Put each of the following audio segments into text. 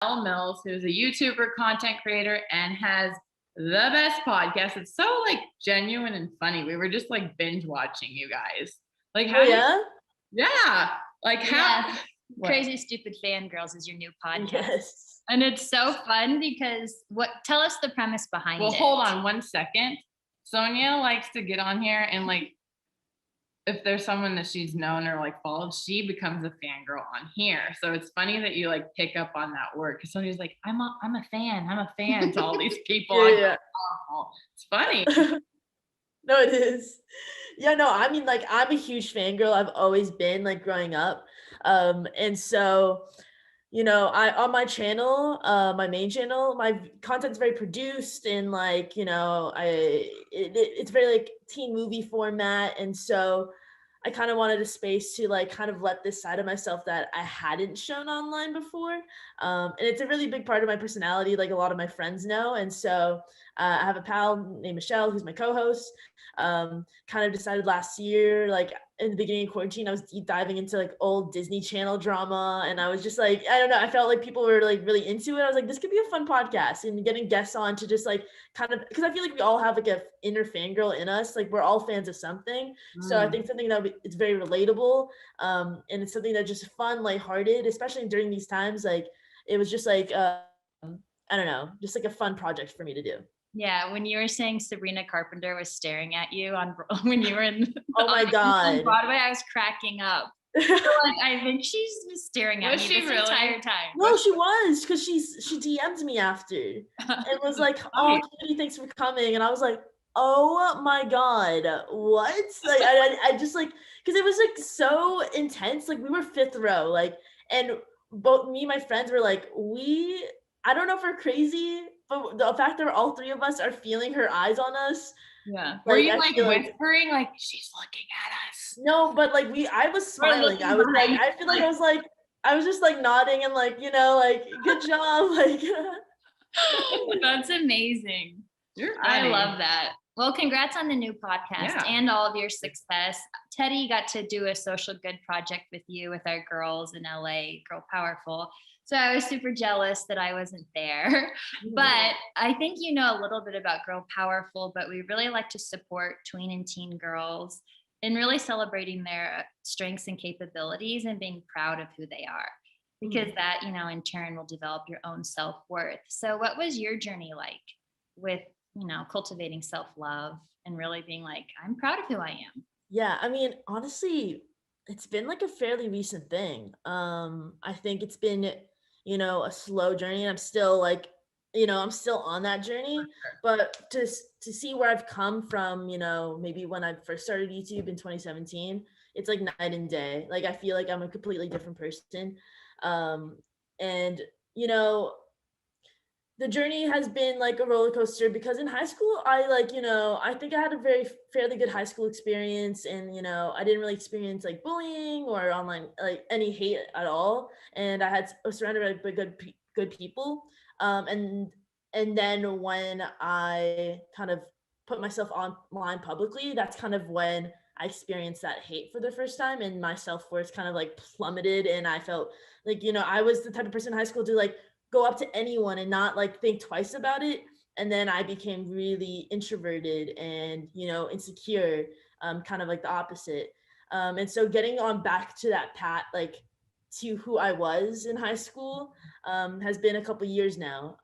Elle, who's a YouTuber, content creator, and has the best podcast. It's so like genuine and funny. We were just like binge watching you guys. Like Oh yeah? yeah. Like how Yeah. what? Crazy Stupid Fangirls is your new podcast. Yes. And it's so fun because tell us the premise behind Well, it. hold on 1 second. Sonia likes to get on here and like if there's someone that she's known or like followed, she becomes a fangirl on here. So it's funny that you like pick up on that word because Sonia's like, I'm a fan to all these people. Yeah. It's funny. No, it is. Yeah, no, I mean, like, I'm a huge fangirl. I've always been, like, growing up. And so, I on my channel, my main channel, my content's very produced and like, it's very like teen movie format. And so I kind of wanted a space to like kind of let this side of myself that I hadn't shown online before. And it's a really big part of my personality, like a lot of my friends know. And so I have a pal named Michelle, who's my co-host. Kind of decided last year, like in the beginning of quarantine, I was deep diving into like old Disney Channel drama. And I was just like, I don't know, I felt like people were like really into it. I was like, this could be a fun podcast, and getting guests on to just like kind of, because I feel like we all have like a inner fangirl in us. Like we're all fans of something. So I think something it's very relatable. And it's something that's just fun, lighthearted, especially during these times. Like it was just like, I don't know, just like a fun project for me to do. Yeah, when you were saying Sabrina Carpenter was staring at you on when you were in Oh my God. Broadway, I was cracking up. Like, I think she's just staring at Was me she this really? entire time. No, she was, because she DM'd me after and was like, "Oh, Katie, thanks for coming." And I was like, "Oh my God, what?" Like I just like, because it was like so intense. Like we were fifth row, like, and both me and my friends were like, I don't know if we're crazy, but the fact that all three of us are feeling her eyes on us. Yeah. Were you like feel whispering like she's looking at us? No, but like I was smiling. I was like, I feel like I was just like nodding and like, like good job. Like That's amazing. You're I funny. love that. Well, congrats on the new podcast and all of your success. Teddy got to do a social good project with you with our girls in LA, Girl Powerful. So I was super jealous that I wasn't there. But I think you know a little bit about Girl Powerful, but we really like to support tween and teen girls in really celebrating their strengths and capabilities and being proud of who they are. Because that, in turn will develop your own self-worth. So what was your journey like with, cultivating self-love and really being like, I'm proud of who I am? Yeah, I mean, honestly, it's been like a fairly recent thing. I think it's been, a slow journey. I'm still like, I'm still on that journey, but to see where I've come from, maybe when I first started YouTube in 2017, it's like night and day. Like I feel like I'm a completely different person. And the journey has been like a roller coaster, because in high school I I think I had a fairly good high school experience, and I didn't really experience like bullying or online like any hate at all, and I was surrounded by good people. And then when I kind of put myself online publicly, that's kind of when I experienced that hate for the first time, and my self-worth kind of like plummeted, and I felt like I was the type of person in high school to like go up to anyone and not like think twice about it. And then I became really introverted and insecure, kind of like the opposite. And so getting on back to that path, like to who I was in high school, has been a couple years now.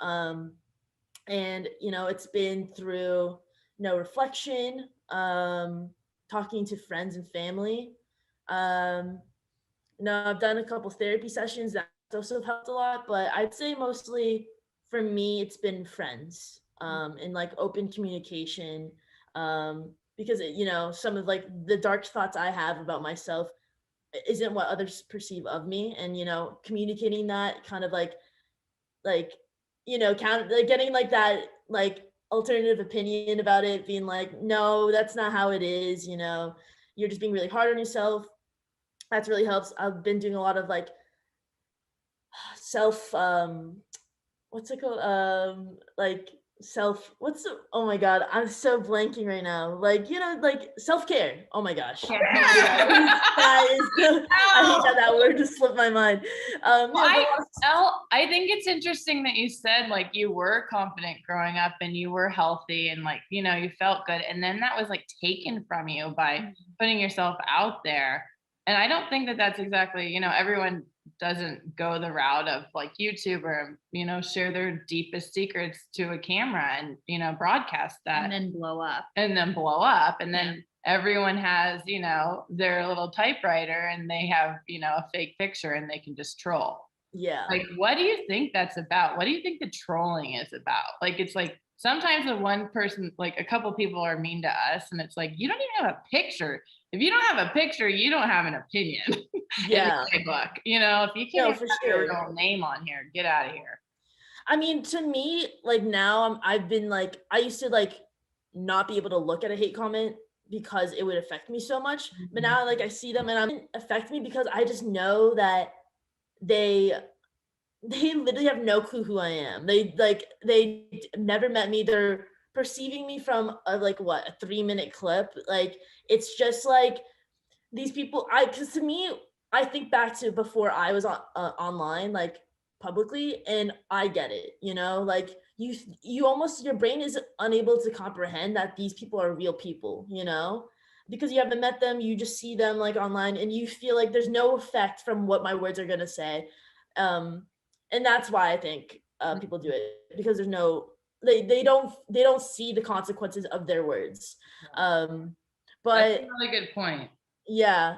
And it's been through reflection, talking to friends and family. I've done a couple therapy sessions that also helped a lot, but I'd say mostly for me it's been friends, and like open communication, because some of like the dark thoughts I have about myself isn't what others perceive of me, and communicating that kind of like getting like that like alternative opinion about it, being like, no, that's not how it is, you're just being really hard on yourself. That's really helps. I've been doing a lot of like self what's it called, like oh my God, I'm so blanking right now. Like, like self-care. Oh my gosh. Yeah. That is I hate how that word just slipped my mind. I think it's interesting that you said like you were confident growing up and you were healthy and like, you felt good. And then that was like taken from you by putting yourself out there. And I don't think that that's exactly, everyone doesn't go the route of like YouTube or, share their deepest secrets to a camera and, broadcast that. And then blow up. And then everyone has, their little typewriter and they have, a fake picture and they can just troll. Yeah. Like, what do you think that's about? What do you think the trolling is about? Like, it's like sometimes the one person, like a couple people are mean to us and it's like, you don't even have a picture. If you don't have a picture, you don't have an opinion. Yeah. Look, if you can't have your real name on here, get out of here. I mean, to me, like now I've been like, I used to like not be able to look at a hate comment because it would affect me so much. But now like I see them and it affect me because I just know that they literally have no clue who I am. They never met me. They're perceiving me from a 3-minute clip. Like, it's just like these people, because to me, I think back to before I was online, like publicly, and I get it, like you almost, your brain is unable to comprehend that these people are real people, because you haven't met them, you just see them like online and you feel like there's no effect from what my words are going to say. And that's why I think people do it, because there's no, they don't see the consequences of their words. But that's a really good point. Yeah.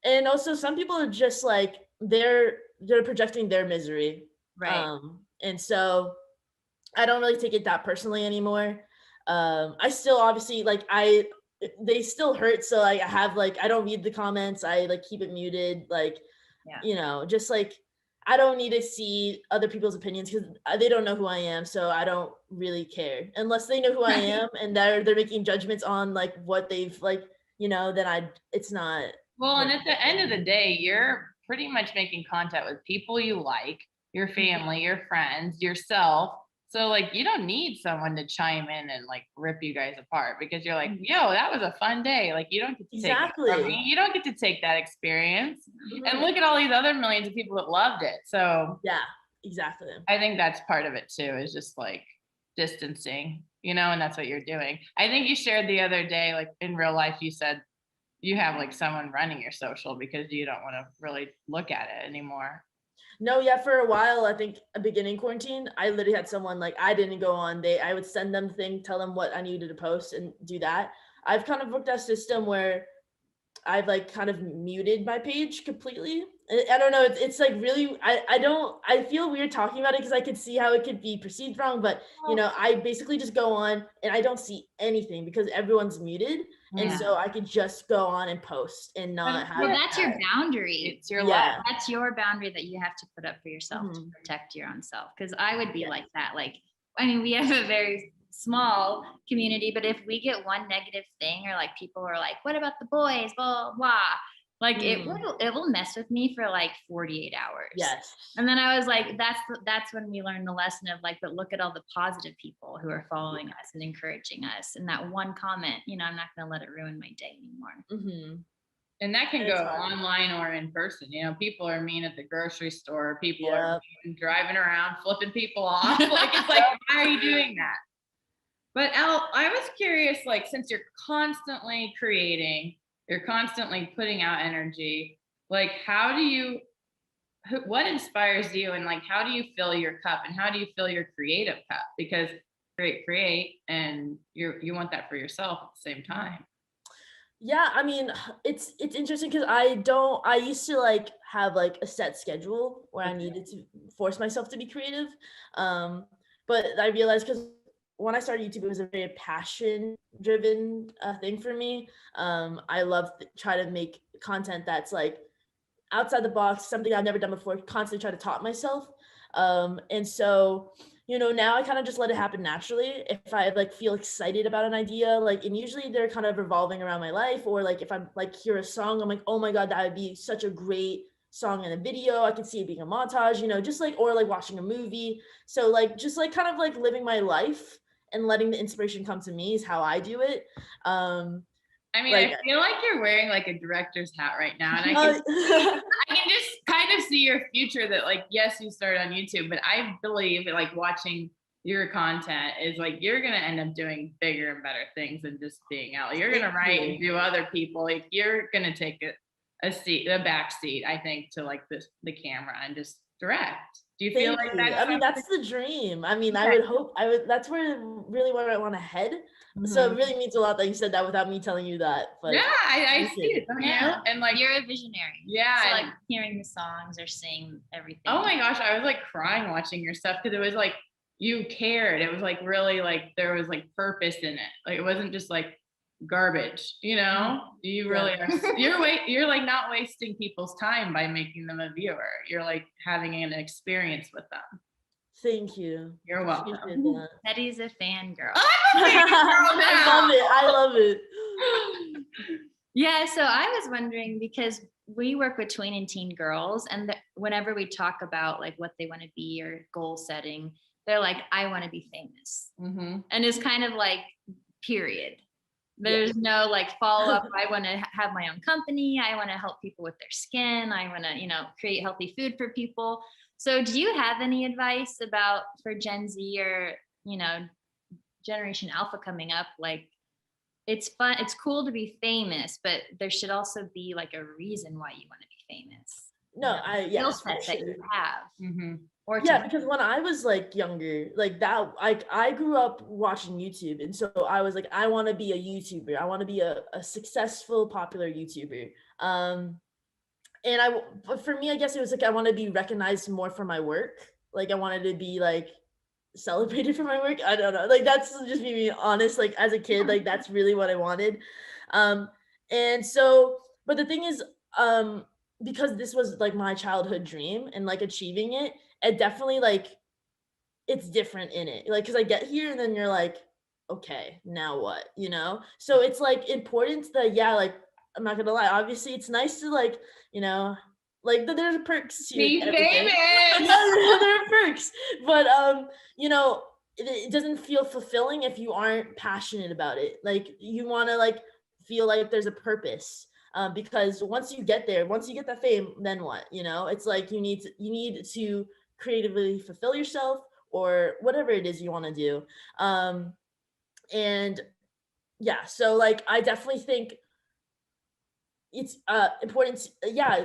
And also some people are just like, they're projecting their misery. Right. And so I don't really take it that personally anymore. I still obviously they still hurt. So like I have I don't read the comments. I keep it muted. Just like, I don't need to see other people's opinions because they don't know who I am. So I don't really care unless they know who I am and they're making judgments on what they've then it's not. Well, and at the end of the day, you're pretty much making contact with people you like, your family, your friends, yourself. So you don't need someone to chime in and rip you guys apart because you're like, yo, that was a fun day. You don't get to take that from me. You don't get to take that experience. And look at all these other millions of people that loved it. So yeah, exactly. I think that's part of it too, is just distancing, and that's what you're doing. I think you shared the other day, in real life, you said you have someone running your social because you don't want to really look at it anymore. No, yeah, for a while, I think beginning quarantine, I literally had someone I didn't go on. I would send them the thing, tell them what I needed to post and do that. I've kind of worked out a system where I've kind of muted my page completely. I don't know. It's really, I feel weird talking about it because I could see how it could be perceived wrong, but I basically just go on and I don't see anything because everyone's muted. And so I could just go on and post and not have. Well, that's your boundary. It's your life. That's your boundary that you have to put up for yourself to protect your own self. Because I would be like that. We have a very small community, but if we get one negative thing or people are like, what about the boys, blah blah, it will mess with me for 48 hours. Yes. And then I was like, that's when we learned the lesson of but look at all the positive people who are following us and encouraging us, and that one comment, I'm not going to let it ruin my day anymore. And that can go online or in person. People are mean at the grocery store. People are driving around, flipping people off. It's why are you doing that? But Elle, I was curious, since you're constantly creating, you're constantly putting out energy, what inspires you and how do you fill your cup and how do you fill your creative cup? Because create and you want that for yourself at the same time. Yeah, I mean, it's interesting because I used to have a set schedule where I needed to force myself to be creative. But I realized because when I started YouTube, it was a very passion driven thing for me. I love try to make content that's outside the box, something I've never done before, constantly try to top myself. And so, now I kind of just let it happen naturally. If I feel excited about an idea, and usually they're kind of revolving around my life, or if I'm hear a song, I'm like, oh my God, that would be such a great song in a video. I can see it being a montage, you know, just like, or like watching a movie. So like, just like kind of like living my life and letting the inspiration come to me is how I do it. I mean, like, I feel like you're wearing like a director's hat right now, and I can just kind of see your future that like, yes, you started on YouTube, but I believe that like watching your content is like, you're going to end up doing bigger and better things than just being Elle. You're going to write and do other people. Like you're going to take a back seat, I think, to like the camera and just direct. Do you feel like that? I mean, that's the dream. I mean, I would, that's where really where I want to head. So it really means a lot that you said that without me telling you that. But yeah, I see it, don't you? And like, you're a visionary. Yeah. So like hearing the songs or seeing everything. Oh my gosh, I was like crying watching your stuff because it was like, you cared. It was like really like there was like purpose in it. Like it wasn't just like garbage, you know? You really are, you're like not wasting people's time by making them a viewer. You're like having an experience with them. Thank you. You're welcome. Teddy's a fangirl. I love it. Yeah, so I was wondering, because we work with tween and teen girls, and whenever we talk about like what they want to be or goal setting, they're like, I want to be famous. And it's kind of like, period. There's no like follow up. I want to have my own company. I want to help people with their skin. I want to, you know, create healthy food for people. So do you have any advice about for Gen Z or, you know, Generation Alpha coming up? Like, it's fun. It's cool to be famous, but there should also be like a reason why you want to be famous. No, skill set that you have. Or because when I was like younger, like that, I grew up watching YouTube, and so I was like, I want to be a YouTuber. I want to be a successful, popular YouTuber. But for me, I guess it was like I want to be recognized more for my work. Like I wanted to be like celebrated for my work. I don't know. Like that's just me being honest. Like as a kid, like that's really what I wanted. And so, but the thing is, because this was like my childhood dream and like achieving it, it definitely like it's different in it. Like, cause I get here and then you're like, okay, now what, you know? So it's like important that, like, I'm not gonna lie, obviously it's nice to like, you know, like there's perks to be famous. There are perks, but you know, it doesn't feel fulfilling if you aren't passionate about it. Like you want to like feel like there's a purpose. Because once you get there, once you get that fame, then what? You know, it's like you need to creatively fulfill yourself or whatever it is you want to do. And yeah, so like I definitely think it's important.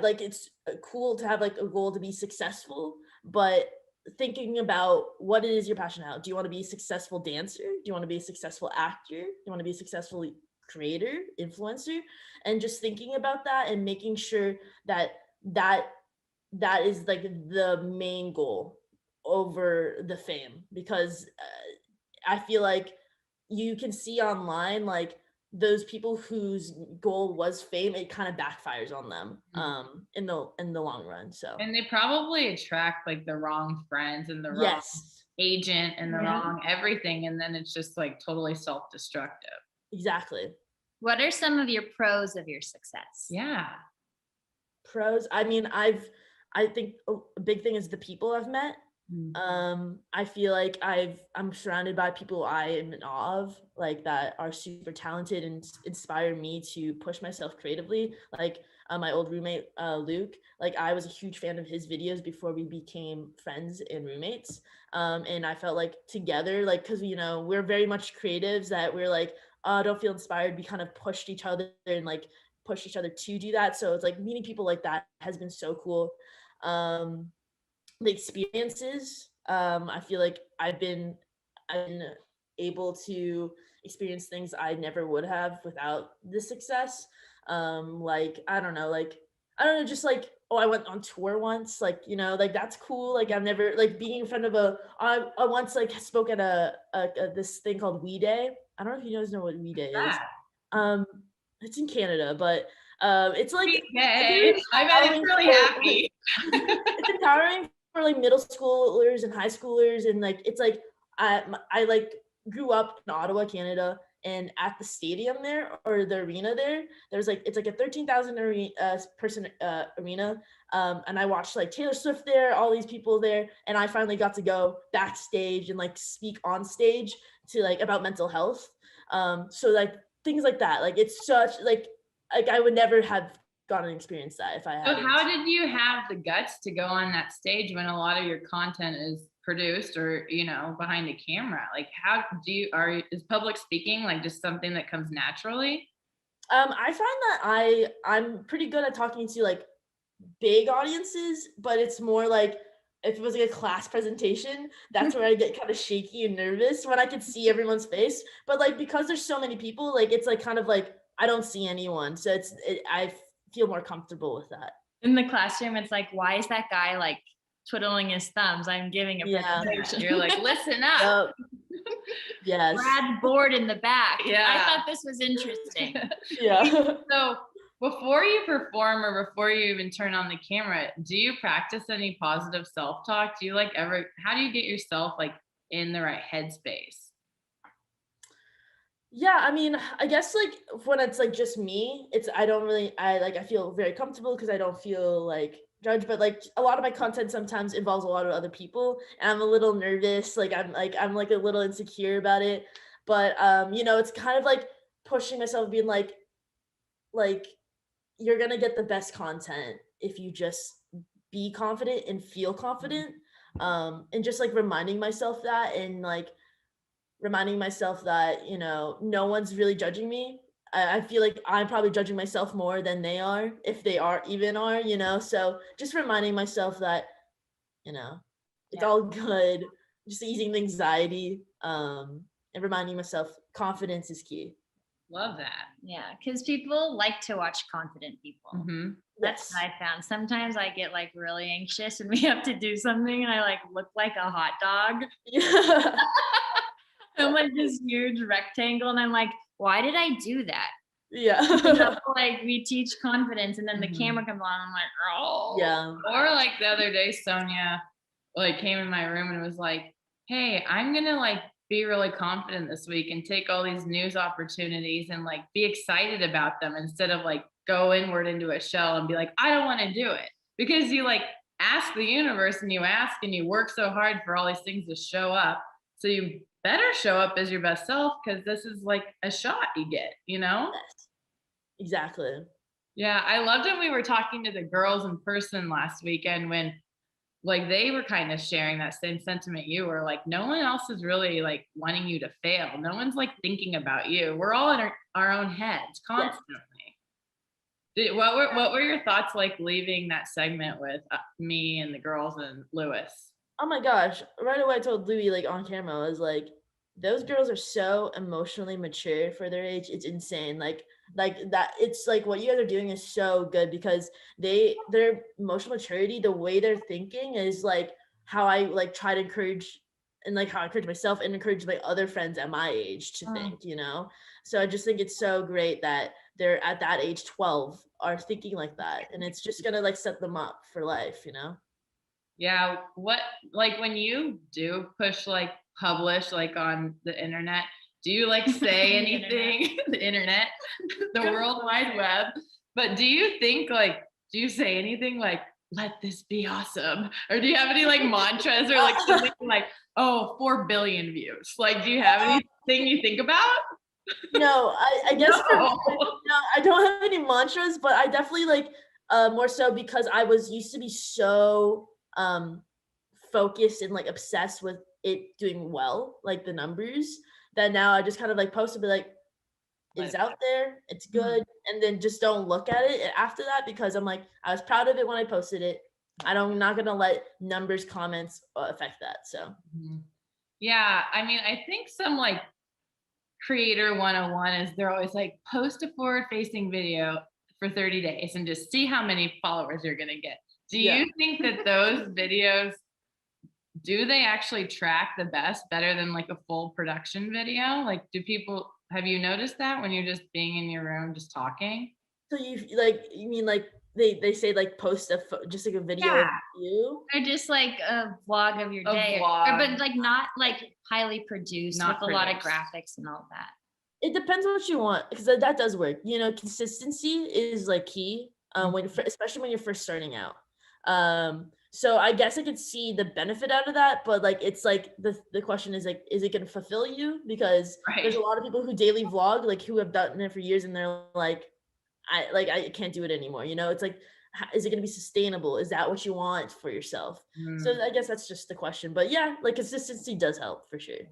Like it's cool to have like a goal to be successful, but thinking about what it is you're passionate about. Do you want to be a successful dancer? Do you want to be a successful actor? Do you want to be a successful creator, influencer? And just thinking about that and making sure that is like the main goal over the fame, because I feel like you can see online like those people whose goal was fame, it kind of backfires on them in the long run. So, and they probably attract like the wrong friends and the wrong agent and the wrong everything, and then it's just like totally self-destructive. Exactly. What are some of your pros of your success? Pros. I mean, I think a big thing is the people I've met. I feel like I'm surrounded by people I am in awe of, like that are super talented and inspire me to push myself creatively. Like my old roommate, Luke, like I was a huge fan of his videos before we became friends and roommates. And I felt like together, like, cause you know, we're very much creatives that we're like, don't feel inspired. We kind of pushed each other and like pushed each other to do that. So it's like meeting people like that has been so cool. The experiences, I feel like I've been able to experience things I never would have without the success. Like I don't know, just like, oh, I went on tour once, like, you know, like that's cool. Like I've never like being in front of I once like spoke at a this thing called We Day. I don't know if you guys know what We Day is. It's in Canada, but it's like I bet it's really happy. It's empowering for like middle schoolers and high schoolers, and like it's like I like grew up in Ottawa, Canada, and at the stadium there, or the arena there, there's like, it's like a 13,000 person arena. And I watched like Taylor Swift there, all these people there, and I finally got to go backstage and like speak on stage to like about mental health. So like things like that, like it's such like I would never have gotten to experience that if I So had. how did you have the guts to go on that stage when a lot of your content is produced or, you know, behind a camera? Like how do you, is public speaking like just something that comes naturally? I find that I'm pretty good at talking to like big audiences, but it's more like if it was like a class presentation, that's where I get kind of shaky and nervous when I can see everyone's face. But like because there's so many people, like it's like kind of like I don't see anyone, so I feel more comfortable with that. In the classroom, it's like, why is that guy like twiddling his thumbs? I'm giving a presentation. You're like, listen up. Yes. Brad's bored in the back. Yeah. I thought this was interesting. Yeah. So before you perform or before you even turn on the camera, do you practice any positive self-talk? Do you like ever, how do you get yourself like in the right headspace? Yeah, I mean, I guess like when it's like just me, I feel very comfortable because I don't feel like judged, but like a lot of my content sometimes involves a lot of other people and I'm a little nervous, I'm like a little insecure about it. But you know, it's kind of like pushing myself, being like you're gonna get the best content if you just be confident and feel confident. And just like reminding myself that, and like reminding myself that, you know, no one's really judging me. I feel like I'm probably judging myself more than they are, if they are, you know? So just reminding myself that, you know, it's all good, just easing the anxiety, and reminding myself confidence is key. Love that. Yeah, because people like to watch confident people. Mm-hmm. That's what I found. Sometimes I get like really anxious and we have to do something and I like look like a hot dog. Yeah. I'm like this huge rectangle and I'm like, why did I do that? Yeah. Like we teach confidence and then the camera comes on. I'm like, oh. Yeah. Or like the other day, Sonia like came in my room and was like, hey, I'm going to like be really confident this week and take all these news opportunities and like be excited about them instead of like go inward into a shell and be like, I don't want to do it. Because you like ask the universe and you work so hard for all these things to show up. So you better show up as your best self because this is like a shot you get, you know? Yes. Exactly. Yeah, I loved when we were talking to the girls in person last weekend when like they were kind of sharing that same sentiment you were, like no one else is really like wanting you to fail. No one's like thinking about you. We're all in our own heads constantly. Yes. What were your thoughts like leaving that segment with me and the girls and Lewis? Oh my gosh, right away I told Louis like on camera, I was like, those girls are so emotionally mature for their age. It's insane. Like that, it's like what you guys are doing is so good because their emotional maturity, the way they're thinking is like how I like try to encourage, and like how I encourage myself and encourage my other friends at my age to think, you know? So I just think it's so great that they're at that age 12 are thinking like that. And it's just gonna like set them up for life, you know? Yeah, what like when you do push like publish like on the internet, do you like say anything? The internet, the World Wide Web. But do you think like, do you say anything like, let this be awesome? Or do you have any like mantras or like something like, oh, 4 billion views? Like, do you have anything you think about? No, I guess No. no, I don't have any mantras, but I definitely like more so because I used to be so focused and like obsessed with it doing well, like the numbers, that now I just kind of like post and be like, it's out there, it's good, and then just don't look at it after that because I'm like, I was proud of it when I posted it. I'm not gonna let numbers, comments affect that. So yeah, I mean, I think some like creator 101 is they're always like, post a forward facing video for 30 days and just see how many followers you're gonna get. Do you think that those videos, do they actually track the best better than like a full production video? Like, have you noticed that when you're just being in your room, just talking? So you mean like they say like post just like a video of you? Or just like a vlog of your day. But like not like highly produced with a lot of graphics and all that. It depends on what you want, because that does work. You know, consistency is like key, especially when you're first starting out. So I guess I could see the benefit out of that, but like it's like the question is like, is it gonna fulfill you? Because there's a Right. lot of people who daily vlog, like who have done it for years, and they're like, I can't do it anymore. You know, it's like, is it gonna be sustainable? Is that what you want for yourself? So Mm. I guess that's just the question. But yeah, like consistency does help for sure.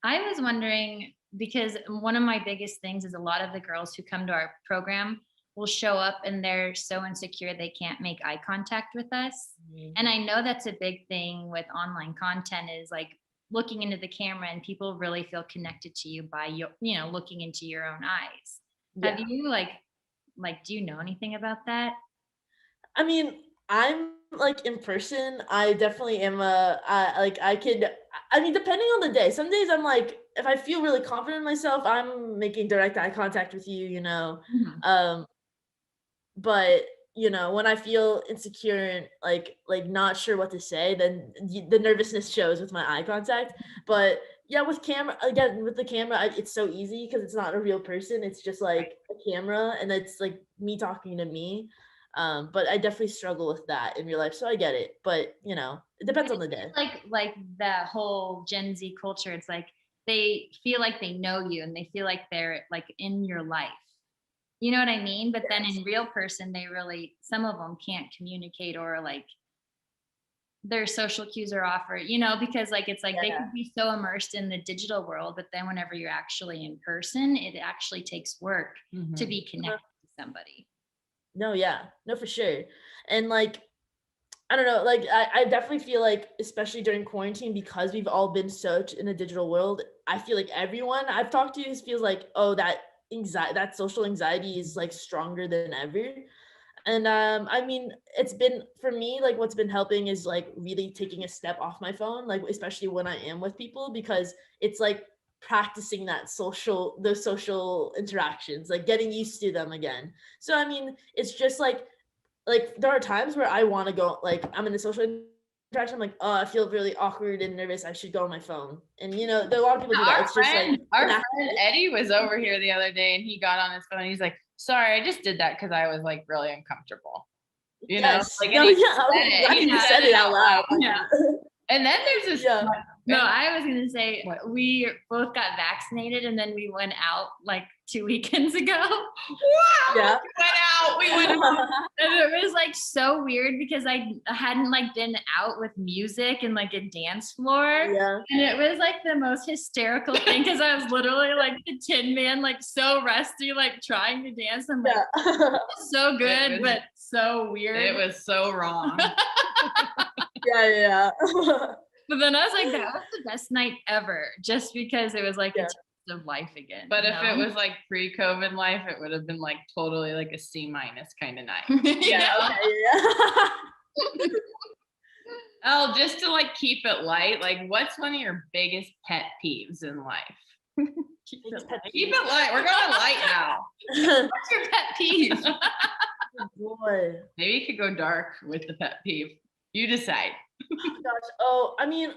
I was wondering because one of my biggest things is a lot of the girls who come to our program will show up and they're so insecure they can't make eye contact with us. And I know that's a big thing with online content is like looking into the camera and people really feel connected to you by looking into your own eyes. Have Yeah. you do you know anything about that? I mean, I'm like in person, I definitely am I mean, depending on the day. Some days I'm like, if I feel really confident in myself, I'm making direct eye contact with you, you know. Mhm. Um, but you know, when I feel insecure and like not sure what to say, then the nervousness shows with my eye contact. But yeah, with camera again, with the camera, it's so easy because it's not a real person. It's just Right. like a camera, and it's like me talking to me. But I definitely struggle with that in real life, so I get it. But you know, it depends And on the it's day. just like the whole Gen Z culture. It's like they feel like they know you and they feel like they're like in your life. You know what I mean? But then Yes. in real person, some of them can't communicate or like their social cues are off or, because like it's like they Yeah. could be so immersed in the digital world, but then whenever you're actually in person, it actually takes work to Mhm. be connected to somebody. No, yeah, no, for sure. And like, I don't know, like I definitely feel like, especially during quarantine, because we've all been such in a digital world, I feel like everyone I've talked to feels like, oh, that social anxiety is like stronger than ever. And I mean, it's been for me, like what's been helping is like really taking a step off my phone, like especially when I am with people, because it's like practicing those social interactions, like getting used to them again. So I mean, it's just like there are times where I want to go, like I'm in a social interaction, I'm like, oh, I feel really awkward and nervous, I should go on my phone. And you know, there are a lot of people do that. Our It's just like friend, our an friend Eddie was over here the other day and he got on his phone. He's like, sorry, I just did that because I was like really uncomfortable. yes. Like, and No, he yeah. said I'm it. glad He you said said it it out out loud. loud. Yeah. And then there's this. Yeah. No, I was gonna say What? we both got vaccinated and then we went out like 2 weekends ago. Wow, Yeah. we went out. And it was like so weird because I hadn't like been out with music and like a dance floor. Yeah. And it was like the most hysterical thing because I was literally like the Tin Man, like so rusty, like trying to dance. I'm like, Yeah. so good, was- but so weird. It was so wrong. Yeah. But then I was like, that was the best night ever, just because it was like a Yeah. taste of life again. But you if know? it was like pre-COVID life, it would have been like totally like a C- kind of night. Yeah. Yeah. Oh, just to like keep it light, like what's one of your biggest pet peeves in life? Keep it light. We're going light now. What's your pet peeve? Boy. Maybe you could go dark with the pet peeve. You decide. Gosh. Oh, I mean,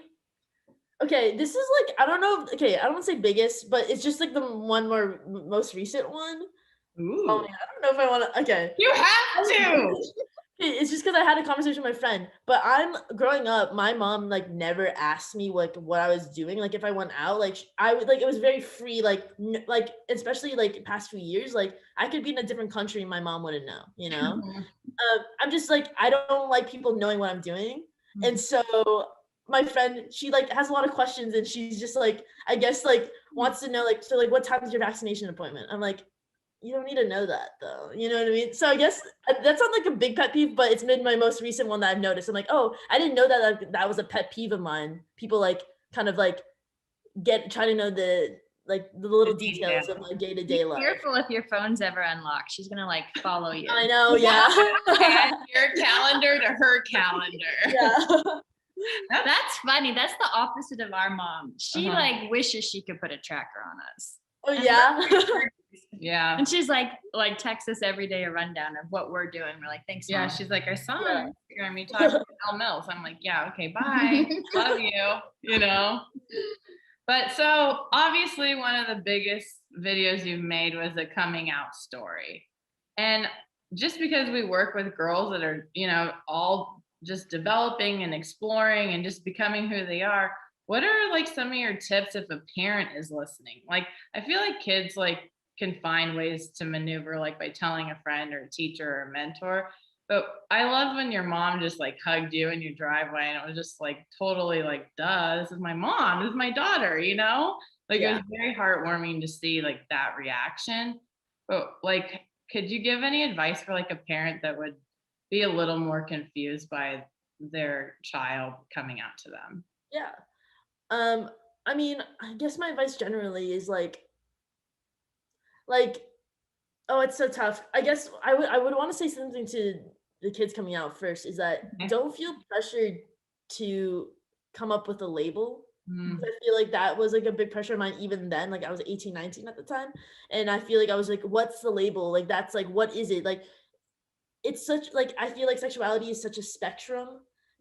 okay, this is like, I don't know. Okay, I don't want to say biggest, but it's just like the most recent one. Ooh. Oh, yeah, I don't know if I want to. Okay. You have to. It's just because I had a conversation with my friend, but I'm growing up, my mom like never asked me like what I was doing. Like if I went out, like I would like it was very free, like like especially like past few years, like I could be in a different country and my mom wouldn't know, you know? I'm just like, I don't like people knowing what I'm doing. And so my friend, she like has a lot of questions and she's just like, I guess like wants to know like, so like what time is your vaccination appointment? I'm like, you don't need to know that though. You know what I mean? So I guess that's not like a big pet peeve, but it's been my most recent one that I've noticed. I'm like, oh, I didn't know that was a pet peeve of mine. People like kind of like try to know the little details of my day-to-day Be life. careful if your phone's ever unlocked. She's gonna like follow you. I know, yeah. Add your calendar to her calendar. Yeah. That's funny. That's the opposite of our mom. She Uh-huh. like wishes she could put a tracker on us. Oh yeah. Yeah. And she's like texts us every day a rundown of what we're doing. We're like, thanks, Yeah, Mom. she's like, I saw Yeah. on Instagram you talking to Elle Mills. I'm like, yeah, okay, bye. Love you, you know. But so obviously one of the biggest videos you've made was a coming out story. And just because we work with girls that are, all just developing and exploring and just becoming who they are, what are like some of your tips if a parent is listening? Like I feel like kids like can find ways to maneuver like by telling a friend or a teacher or a mentor. But I love when your mom just like hugged you in your driveway and it was just like totally like, duh, this is my mom, this is my daughter, Like it Yeah. was very heartwarming to see like that reaction. But like, could you give any advice for like a parent that would be a little more confused by their child coming out to them? Yeah. I mean, I guess my advice generally is like, oh, it's so tough. I guess I would want to say something to the kids coming out first is that Okay. don't feel pressured to come up with a label. Mm. I feel like that was like a big pressure of mine even then. Like I was 18, 19 at the time. And I feel like I was like, what's the label? Like that's like, what is it? Like it's such like I feel like sexuality is such a spectrum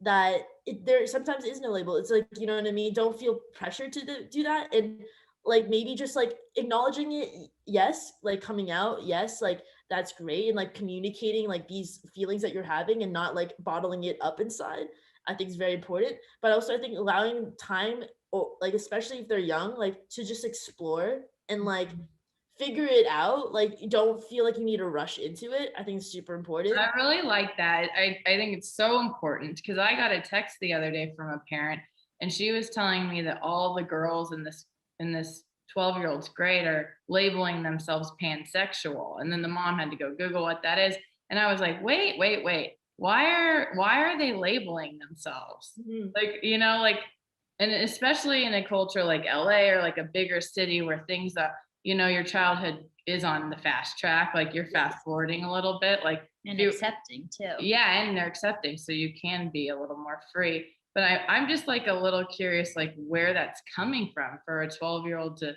that there sometimes is no label. It's like, you know what I mean? Don't feel pressure to do that. And like maybe just like acknowledging it, yes, like coming out, yes, like that's great. And like communicating like these feelings that you're having and not like bottling it up inside, I think is very important. But also I think allowing time or like especially if they're young, like to just explore and like figure it out. Like you don't feel like you need to rush into it. I think it's super important. I really like that. I think it's so important because I got a text the other day from a parent and she was telling me that all the girls in this 12-year-old's grade are labeling themselves pansexual. And then the mom had to go Google what that is. And I was like, wait. Why are they labeling themselves? Mhm. Like, like, and especially in a culture like LA or like a bigger city where things that, your childhood is on the fast track, like you're fast forwarding a little bit, like And accepting too. yeah, and they're accepting, so you can be a little more free. But I'm just like a little curious, like where that's coming from for a 12-year-old to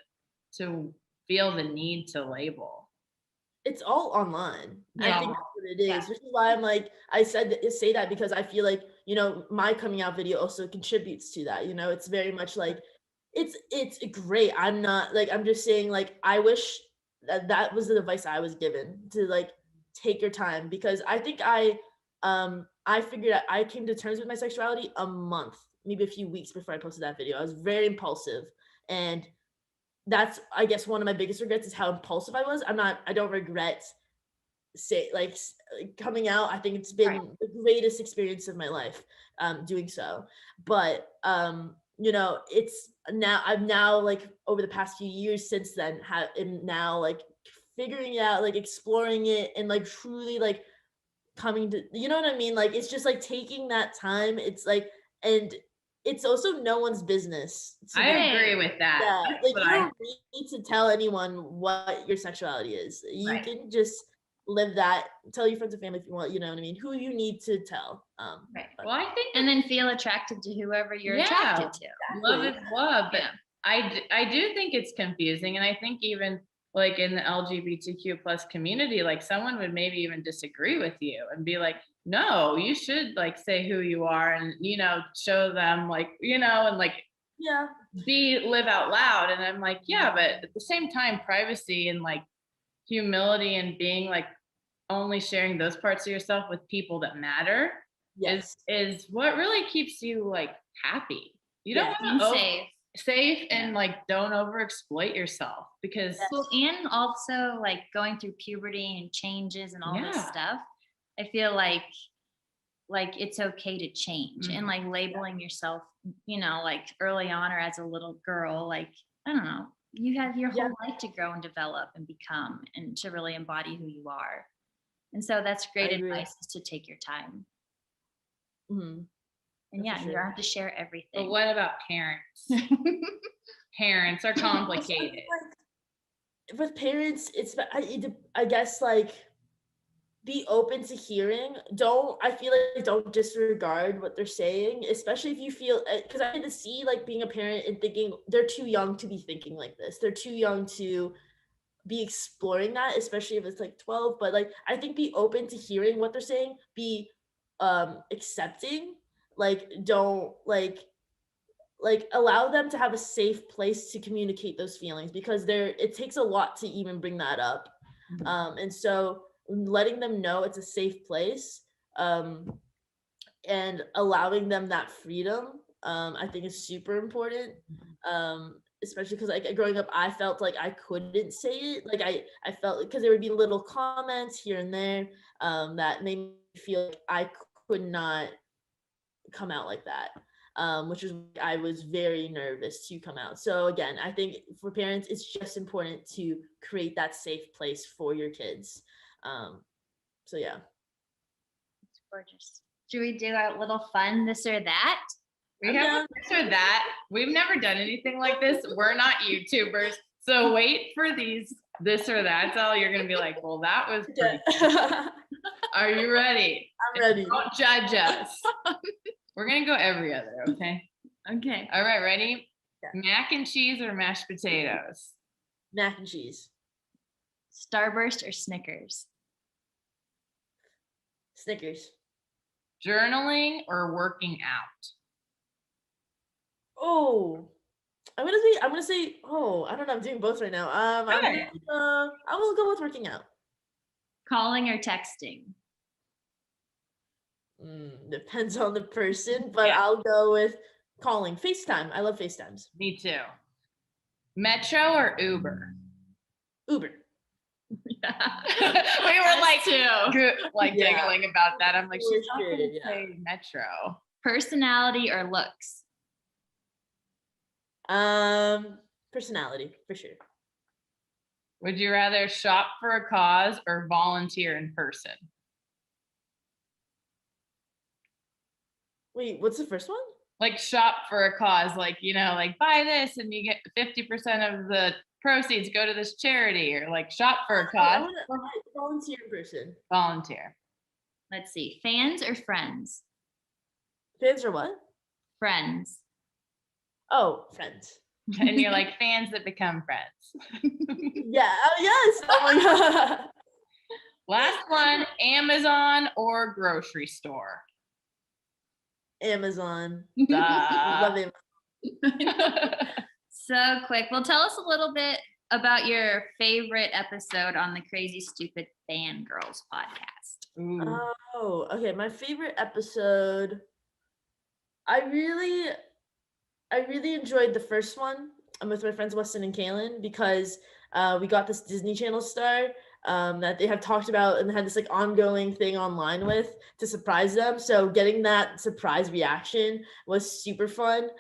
feel the need to label. It's all online. I Yeah. think that's what it is, which is why I'm like, say that because I feel like, my coming out video also contributes to that. It's very much like it's great. I'm not like I'm just saying like I wish that was the advice I was given to like take your time because I think I figured out I came to terms with my sexuality a month, maybe a few weeks before I posted that video. I was very impulsive and that's I guess one of my biggest regrets is how impulsive I was. I don't regret coming out. I think it's been the greatest experience of my life doing so. But it's now I've now like over the past few years since then am now like figuring it out, like exploring it and like truly like coming to you know what I mean? Like it's just like taking that time. It's like and it's also no one's business. I agree with that. Yeah, That's like what you don't need to tell anyone what your sexuality is. You Right. can just live that. Tell your friends and family if you want. You know what I mean? Who you need to tell. Right. Well, I think And then feel attracted to whoever you're attracted to. love is love, but Yeah. I do think it's confusing, and I think even like in the LGBTQ plus community, like someone would maybe even disagree with you and be like, no, you should like say who you are and show them like and like Yeah. live out loud. And I'm like, yeah, but at the same time, privacy and like humility and being like only sharing those parts of yourself with people that matter Yes. is what really keeps you like happy. You don't And want to safe. and like don't over exploit yourself because Well, and also like going through puberty and changes and all this stuff. I feel like it's okay to change and like labeling yourself, like early on or as a little girl, like I don't know, you have your whole life to grow and develop and become and to really embody who you are. And so that's great advice is to take your time. Mm-hmm. And That's you don't have to share everything. But what about parents? Parents are complicated. With parents, I guess like be open to hearing. I feel like don't disregard what they're saying, especially if you feel because I had to see like being a parent and thinking they're too young to be thinking like this. They're too young to be exploring that, especially if it's like 12. But like I think be open to hearing what they're saying, be accepting, like don't like like allow them to have a safe place to communicate those feelings, because it takes a lot to even bring that up. And so letting them know it's a safe place, and allowing them that freedom, I think is super important. Especially because like growing up, I felt like I couldn't say it. Like I felt because there would be little comments here and there, that made me feel like I could not come out like that. Which is I was very nervous to come out. So again, I think for parents, it's just important to create that safe place for your kids. So yeah. It's gorgeous. Should we do a little fun this or that? We have a this or that. We've never done anything like this. We're not YouTubers. So wait for these this or that's all. You're gonna be like, well, that was pretty cool. Are you ready? I'm ready. Don't judge us. We're gonna go every other, okay? Okay. All right, ready? Yeah. Mac and cheese or mashed potatoes? Mac and cheese. Starburst or Snickers? Snickers. Journaling or working out? Oh, I'm gonna say, oh, I don't know. I'm doing both right now. Okay. I will go with working out. Calling or texting? Depends on the person, but Yeah. I'll go with calling. FaceTime. I love FaceTimes. Me too. Metro or Uber? Uber. Yeah. We were like, too. giggling about that. I'm like, For she's not sure, gonna yeah. say Metro. Personality or looks? Personality for sure. Would you rather shop for a cause or volunteer in person? Wait, what's the first one? Like shop for a cause, like, like buy this and you get 50% of the proceeds go to this charity, or like shop for a cause. Volunteer in person. Volunteer. Let's see. Fans or friends? Fans are what? Friends. Oh, friends. And you're like fans that become friends. Yeah. Oh, yes. Oh my god. Last one, Amazon or grocery store? Amazon. Duh. Love Amazon. So quick. Well, tell us a little bit about your favorite episode on the Crazy Stupid Fangirls podcast. Ooh. Oh, okay. My favorite episode. I really enjoyed the first one. I'm with my friends Weston and Kaylin, because we got this Disney Channel star that they have talked about and had this like ongoing thing online with to surprise them. So getting that surprise reaction was super fun.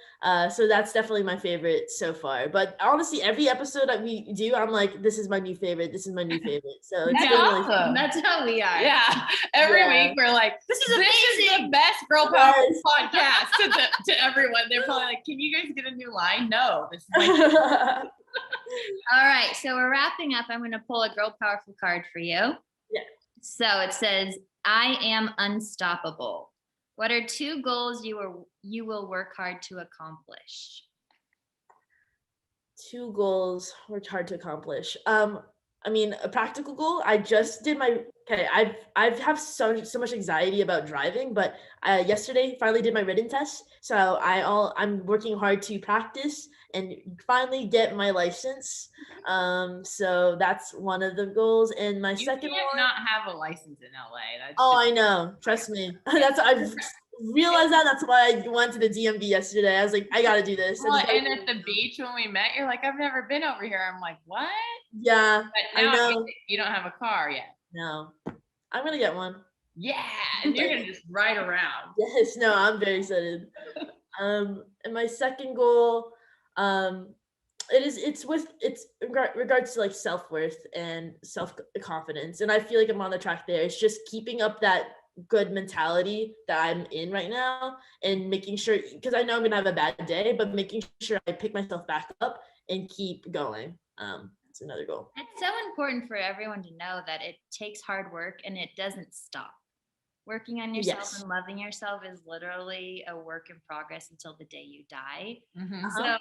So that's definitely my favorite so far. But honestly, every episode that we do, I'm like, this is my new favorite. This is my new favorite. So it's That's been really awesome. fun. That's how we are. Yeah. Every Yeah. week we're like, This is this is amazing. the best girl power Yes. podcast to everyone. They're probably like, can you guys get a new line? No, this is my All right. So we're wrapping up. I'm going to pull a Girl Powerful card for you. Yeah. So it says, I am unstoppable. What are 2 goals you will work hard to accomplish? 2 goals worked hard to accomplish. I mean, a practical goal. I just did I've have so much anxiety about driving, but yesterday finally did my written test. So I'm working hard to practice and finally get my license. So that's one of the goals. And my You second can't one. not have a license in LA. That's Oh, just- I know. Trust me. I've realized that. That's why I went to the DMV yesterday. I was like, I gotta do this. I Well, just gotta and do at the it. beach when we met, you're like, I've never been over here. I'm like, what? Yeah, But I now know. you don't have a car yet. No, I'm gonna get one. Yeah, and you're gonna just ride around. Yes, no, I'm very excited. And my second goal, it's regards to like self-worth and self-confidence, and I feel like I'm on the track there. It's just keeping up that good mentality that I'm in right now, and making sure, because I know I'm gonna have a bad day, but making sure I pick myself back up and keep going. It's another goal. It's so important for everyone to know that it takes hard work and it doesn't stop. Working on yourself Yes. and loving yourself is literally a work in progress until the day you die. Mhm. So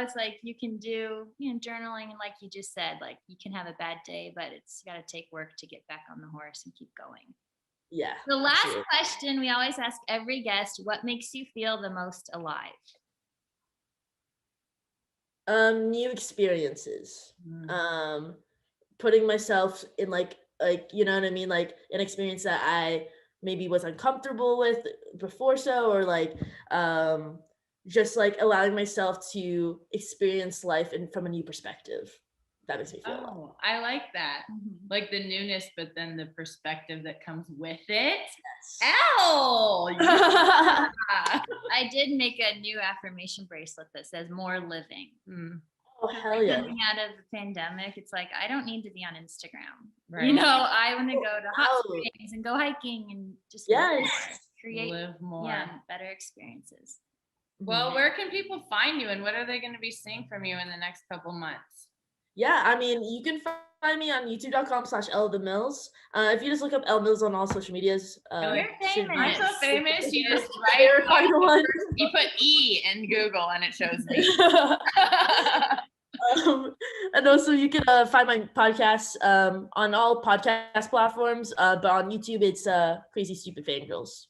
it's like you can do, journaling, and like you just said, like you can have a bad day, but it's got to take work to get back on the horse and keep going. Yeah. The last absolutely. question we always ask every guest: what makes you feel the most alive? New experiences. Putting myself in like you know what I mean, like an experience that I maybe was uncomfortable with before, so or like just like allowing myself to experience life from a new perspective. That makes me feel a lot. Oh, I like that. Like the newness, but then the perspective that comes with it. Elle, yeah. I did make a new affirmation bracelet that says more living. Oh, hell yeah. Coming out of the pandemic, it's like, I don't need to be on Instagram. Right. You know, I want to go to hot springs and go hiking and just create live more. Yeah, better experiences. Well, where can people find you and what are they going to be seeing from you in the next couple months? Yeah, I mean, you can find me on youtube.com/ElleTheMills. If you just look up Elle Mills on all social medias. You're famous. I'm so famous. You just write, you put E in Google and it shows me. And also you can find my podcast on all podcast platforms, but on YouTube it's Crazy Stupid Fangirls.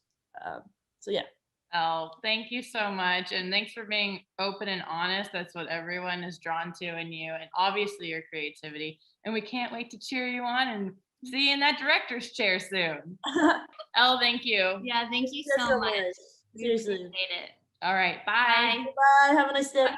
So yeah. Oh, thank you so much. And thanks for being open and honest. That's what everyone is drawn to in you, and obviously your creativity. And we can't wait to cheer you on and see you in that director's chair soon. Elle, thank you. Yeah, thank you so much. Seriously. Appreciate it. All right. Bye. Bye. Have a nice day.